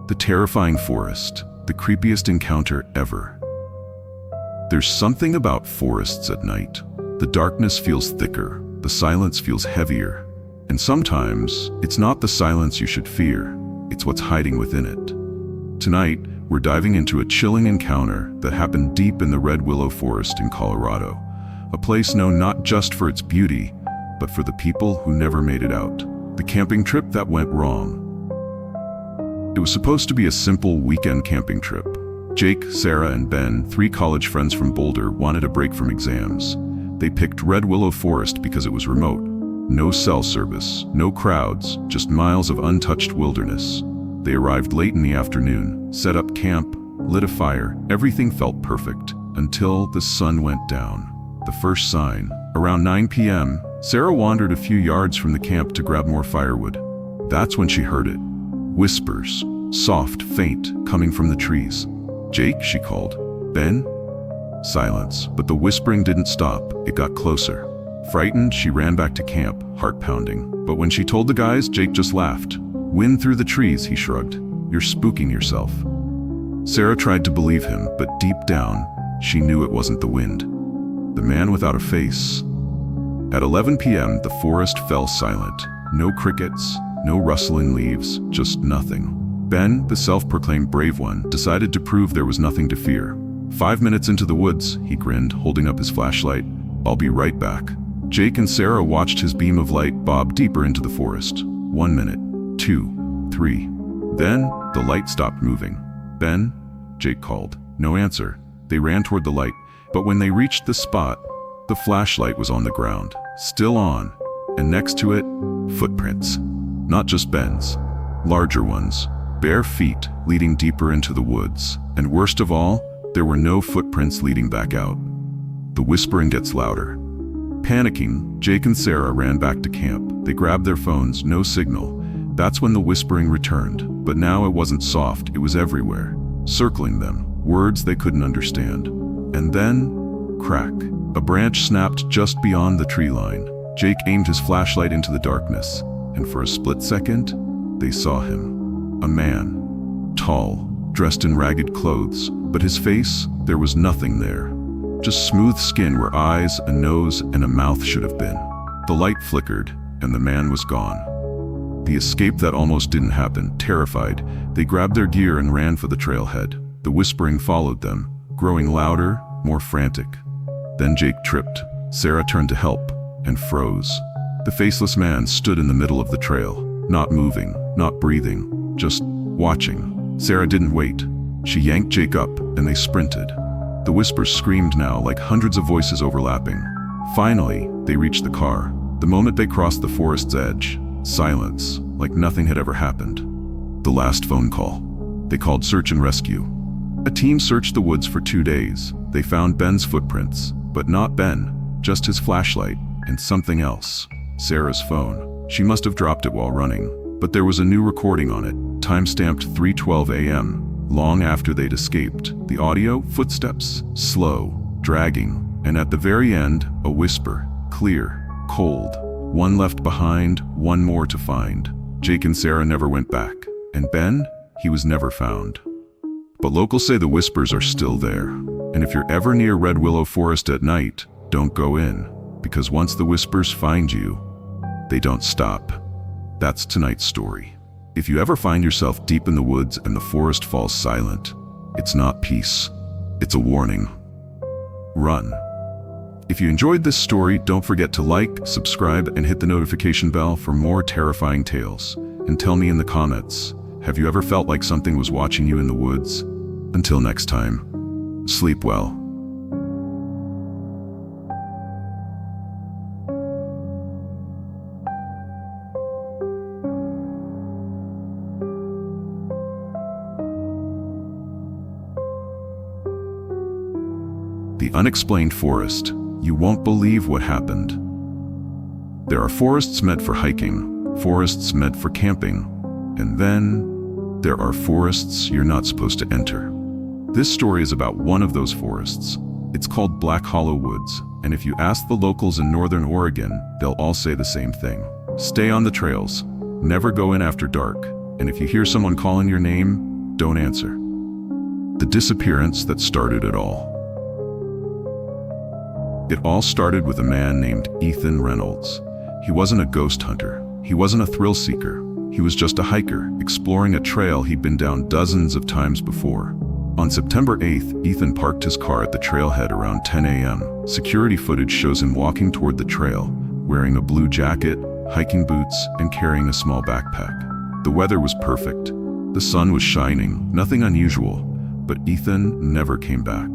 The terrifying forest, the creepiest encounter ever. There's something about forests at night. The darkness feels thicker, the silence feels heavier, and sometimes it's not the silence you should fear, it's what's hiding within it. Tonight, we're diving into a chilling encounter that happened deep in the Red Willow Forest in Colorado, a place known not just for its beauty, but for the people who never made it out. The camping trip that went wrong. It was supposed to be a simple weekend camping trip. Jake, Sarah, and Ben, 3 college friends from Boulder, wanted a break from exams. They picked Red Willow Forest because it was remote. No cell service, no crowds, just miles of untouched wilderness. They arrived late in the afternoon, set up camp, lit a fire. Everything felt perfect until the sun went down. The first sign. Around 9 p.m., Sarah wandered a few yards from the camp to grab more firewood. That's when she heard it. Whispers, soft, faint, coming from the trees. "Jake," she called. "Ben?" Silence, but the whispering didn't stop. It got closer. Frightened, she ran back to camp, heart pounding. But when she told the guys, Jake just laughed. "Wind through the trees," he shrugged. "You're spooking yourself." Sarah tried to believe him, but deep down, she knew it wasn't the wind. The man without a face. At 11 p.m., the forest fell silent. No crickets, no rustling leaves, just nothing. Ben, the self-proclaimed brave one, decided to prove there was nothing to fear. 5 minutes into the woods, he grinned, holding up his flashlight. "I'll be right back." Jake and Sarah watched his beam of light bob deeper into the forest. 1 minute, 2, 3. Then, the light stopped moving. "Ben?" Jake called. No answer. They ran toward the light, but when they reached the spot, the flashlight was on the ground, still on, and next to it, footprints. Not just Ben's. Larger ones. Bare feet leading deeper into the woods. And worst of all, there were no footprints leading back out. The whispering gets louder. Panicking, Jake and Sarah ran back to camp. They grabbed their phones, no signal. That's when the whispering returned. But now it wasn't soft, it was everywhere, circling them, words they couldn't understand. And then, crack. A branch snapped just beyond the tree line. Jake aimed his flashlight into the darkness, and for a split second, they saw him. A man. Tall, dressed in ragged clothes, but his face, there was nothing there. Just smooth skin where eyes, a nose, and a mouth should have been. The light flickered, and the man was gone. The escape that almost didn't happen. Terrified, they grabbed their gear and ran for the trailhead. The whispering followed them, growing louder, more frantic. Then Jake tripped. Sarah turned to help, and froze. The faceless man stood in the middle of the trail, not moving, not breathing, just watching. Sarah didn't wait. She yanked Jake up, and they sprinted. The whispers screamed now, like hundreds of voices overlapping. Finally, they reached the car. The moment they crossed the forest's edge, silence, like nothing had ever happened. The last phone call. They called search and rescue. A team searched the woods for 2 days. They found Ben's footprints, but not Ben, just his flashlight, and something else. Sarah's phone. She must have dropped it while running, but there was a new recording on it, time-stamped 3:12 a.m., long after they'd escaped. The audio, footsteps, slow, dragging, and at the very end, a whisper, clear, cold. One left behind, one more to find. Jake and Sarah never went back, and Ben, he was never found. But locals say the whispers are still there, and if you're ever near Red Willow Forest at night, don't go in, because once the whispers find you, they don't stop. That's tonight's story. If you ever find yourself deep in the woods and the forest falls silent, it's not peace, it's a warning. Run. If you enjoyed this story, don't forget to like, subscribe, and hit the notification bell for more terrifying tales. And tell me in the comments, have you ever felt like something was watching you in the woods? Until next time, sleep well. The unexplained forest. You won't believe what happened. There are forests meant for hiking, forests meant for camping, and then there are forests you're not supposed to enter. This story is about one of those forests. It's called Black Hollow Woods, and if you ask the locals in Northern Oregon, they'll all say the same thing. Stay on the trails, never go in after dark, and if you hear someone calling your name, Don't answer. The disappearance that started it all. It all started with a man named Ethan Reynolds. He wasn't a ghost hunter. He wasn't a thrill seeker. He was just a hiker, exploring a trail he'd been down dozens of times before. On September 8th, Ethan parked his car at the trailhead around 10 a.m. Security footage shows him walking toward the trail, wearing a blue jacket, hiking boots, and carrying a small backpack. The weather was perfect. The sun was shining, nothing unusual, but Ethan never came back.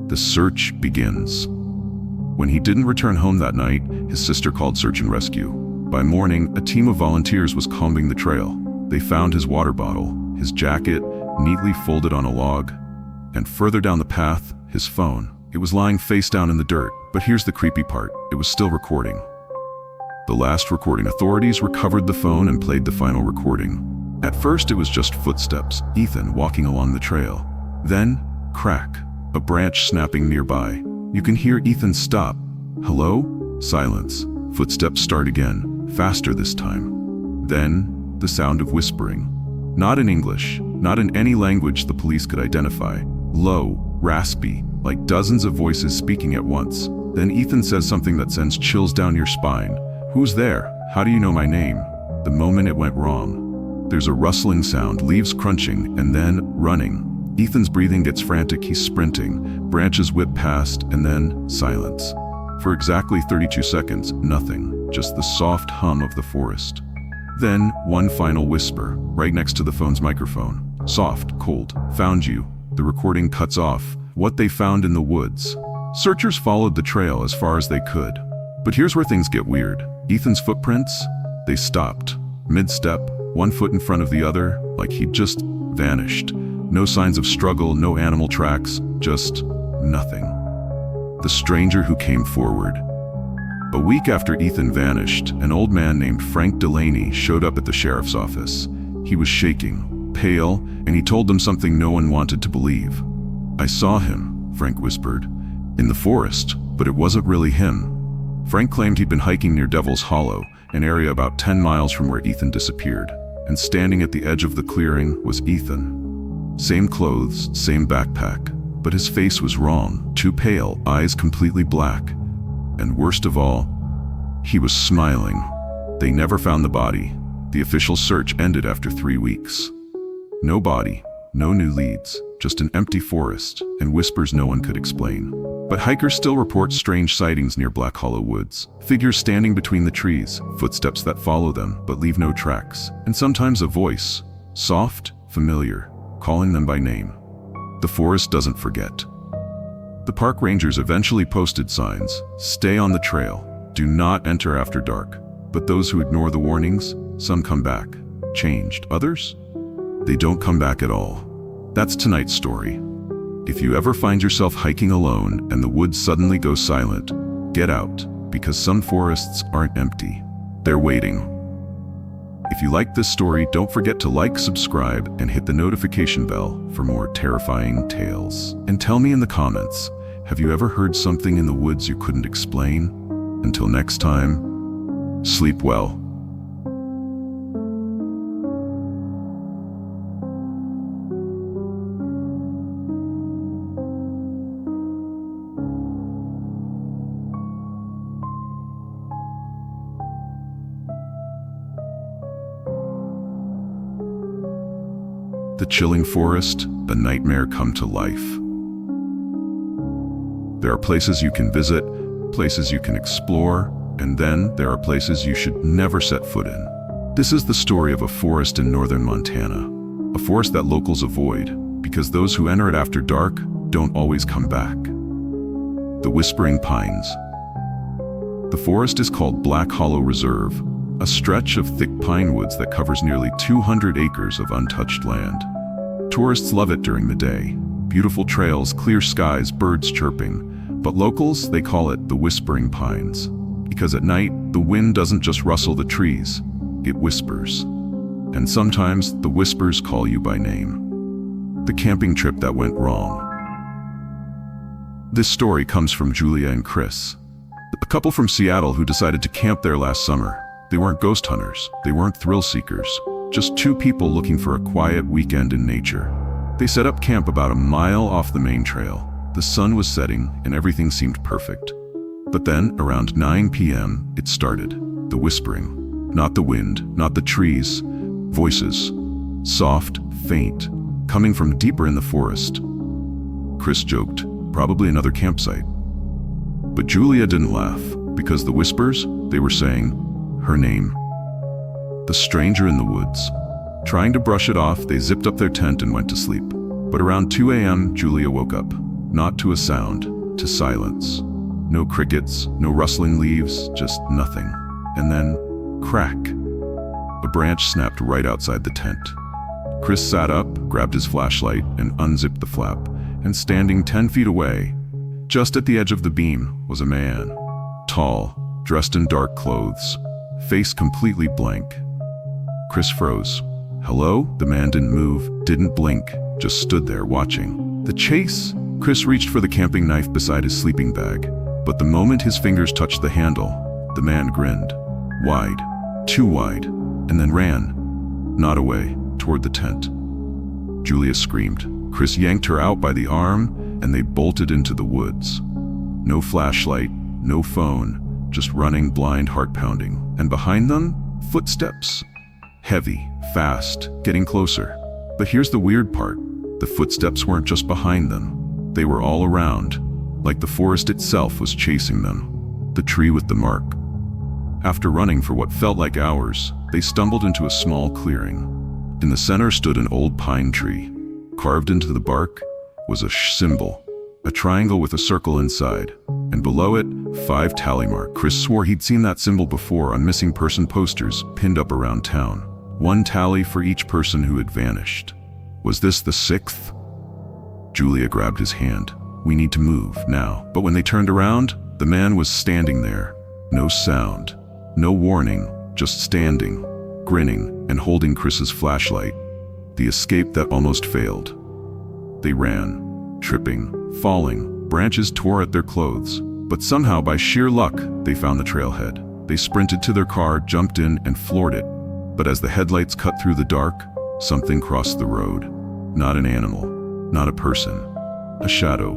The search begins. When he didn't return home that night, his sister called search and rescue. By morning, a team of volunteers was combing the trail. They found his water bottle, his jacket, neatly folded on a log, and further down the path, his phone. It was lying face down in the dirt, but here's the creepy part. It was still recording. The last recording. Authorities recovered the phone and played the final recording. At first, it was just footsteps, Ethan walking along the trail. Then, crack, a branch snapping nearby. You can hear Ethan stop. Hello? Silence. Footsteps start again, faster this time. Then, the sound of whispering. Not in English, not in any language the police could identify. Low, raspy, like dozens of voices speaking at once. Then Ethan says something that sends chills down your spine. Who's there? How do you know my name? The moment it went wrong. There's a rustling sound, leaves crunching, and then running. Ethan's breathing gets frantic, he's sprinting. Branches whip past, and then silence. For exactly 32 seconds, nothing, just the soft hum of the forest. Then, one final whisper, right next to the phone's microphone. Soft, cold, found you. The recording cuts off. What they found in the woods. Searchers followed the trail as far as they could. But here's where things get weird. Ethan's footprints, they stopped. Mid-step, one foot in front of the other, like he'd just vanished. No signs of struggle, no animal tracks, just nothing. The stranger who came forward. A week after Ethan vanished, an old man named Frank Delaney showed up at the sheriff's office. He was shaking, pale, and he told them something no one wanted to believe. I saw him, Frank whispered, in the forest, but it wasn't really him. Frank claimed he'd been hiking near Devil's Hollow, an area about 10 miles from where Ethan disappeared, and standing at the edge of the clearing was Ethan. Same clothes, same backpack, but his face was wrong, too pale, eyes completely black. And worst of all, he was smiling. They never found the body. The official search ended after 3 weeks. No body, no new leads, just an empty forest, and whispers no one could explain. But hikers still report strange sightings near Black Hollow Woods. Figures standing between the trees, footsteps that follow them but leave no tracks, and sometimes a voice, soft, familiar, calling them by name. The forest doesn't forget. The park rangers eventually posted signs, stay on the trail, do not enter after dark. But those who ignore the warnings, some come back, changed. Others? They don't come back at all. That's tonight's story. If you ever find yourself hiking alone and the woods suddenly go silent, get out, because some forests aren't empty. They're waiting. If you like this story, don't forget to like, subscribe, and hit the notification bell for more terrifying tales. And tell me in the comments, have you ever heard something in the woods you couldn't explain? Until next time, sleep well. The chilling forest, a nightmare come to life. There are places you can visit, places you can explore, and then there are places you should never set foot in. This is the story of a forest in northern Montana, a forest that locals avoid, because those who enter it after dark don't always come back. The Whispering Pines. The forest is called Black Hollow Reserve, a stretch of thick pine woods that covers nearly 200 acres of untouched land. Tourists love it during the day. Beautiful trails, clear skies, birds chirping. But locals, they call it the Whispering Pines. Because at night, the wind doesn't just rustle the trees, it whispers. And sometimes, the whispers call you by name. The camping trip that went wrong. This story comes from Julia and Chris, a couple from Seattle who decided to camp there last summer. They weren't ghost hunters, they weren't thrill seekers. just two people looking for a quiet weekend in nature. They set up camp about a mile off the main trail. The sun was setting and everything seemed perfect. But then, around 9 p.m., it started. The whispering. Not the wind, not the trees. Voices. Soft, faint, coming from deeper in the forest. Chris joked, probably another campsite. But Julia didn't laugh, because the whispers, they were saying her name. The stranger in the woods. Trying to brush it off, they zipped up their tent and went to sleep. But around 2 a.m., Julia woke up. Not to a sound, to silence. No crickets, no rustling leaves, just nothing. And then, crack. A branch snapped right outside the tent. Chris sat up, grabbed his flashlight, and unzipped the flap. And standing 10 feet away, just at the edge of the beam, was a man. Tall, dressed in dark clothes, face completely blank. Chris froze. Hello? The man didn't move, didn't blink, just stood there watching. The chase? Chris reached for the camping knife beside his sleeping bag, but the moment his fingers touched the handle, the man grinned. Wide, too wide, and then ran. Not away, toward the tent. Julia screamed. Chris yanked her out by the arm, and they bolted into the woods. No flashlight, no phone, just running, blind, heart pounding. And behind them, footsteps. Heavy, fast, getting closer. But here's the weird part. The footsteps weren't just behind them. They were all around, like the forest itself was chasing them. The tree with the mark. After running for what felt like hours, they stumbled into a small clearing. In the center stood an old pine tree. Carved into the bark was a symbol, a triangle with a circle inside, and below it, 5 tally marks. Chris swore he'd seen that symbol before on missing person posters pinned up around town. 1 tally for each person who had vanished. Was this the 6th? Julia grabbed his hand. We need to move, now. But when they turned around, the man was standing there. No sound, no warning, just standing, grinning, and holding Chris's flashlight. The escape that almost failed. They ran, tripping, falling, branches tore at their clothes. But somehow, by sheer luck, they found the trailhead. They sprinted to their car, jumped in, and floored it. But as the headlights cut through the dark, something crossed the road. Not an animal, not a person. A shadow,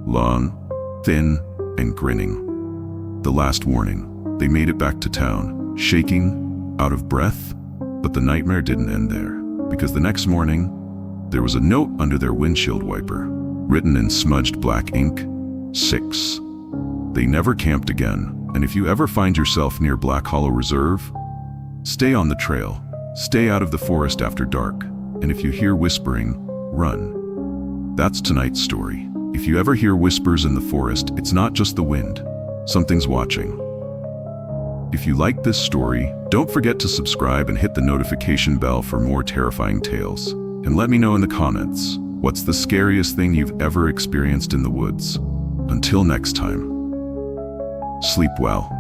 long, thin, and grinning. The last warning. They made it back to town, shaking, out of breath. But the nightmare didn't end there. Because the next morning, there was a note under their windshield wiper, written in smudged black ink, 6. They never camped again, and if you ever find yourself near Black Hollow Reserve, stay on the trail, stay out of the forest after dark, and if you hear whispering, run. That's tonight's story. If you ever hear whispers in the forest, it's not just the wind. Something's watching. If you like this story, don't forget to subscribe and hit the notification bell for more terrifying tales. And let me know in the comments, what's the scariest thing you've ever experienced in the woods? Until next time, sleep well.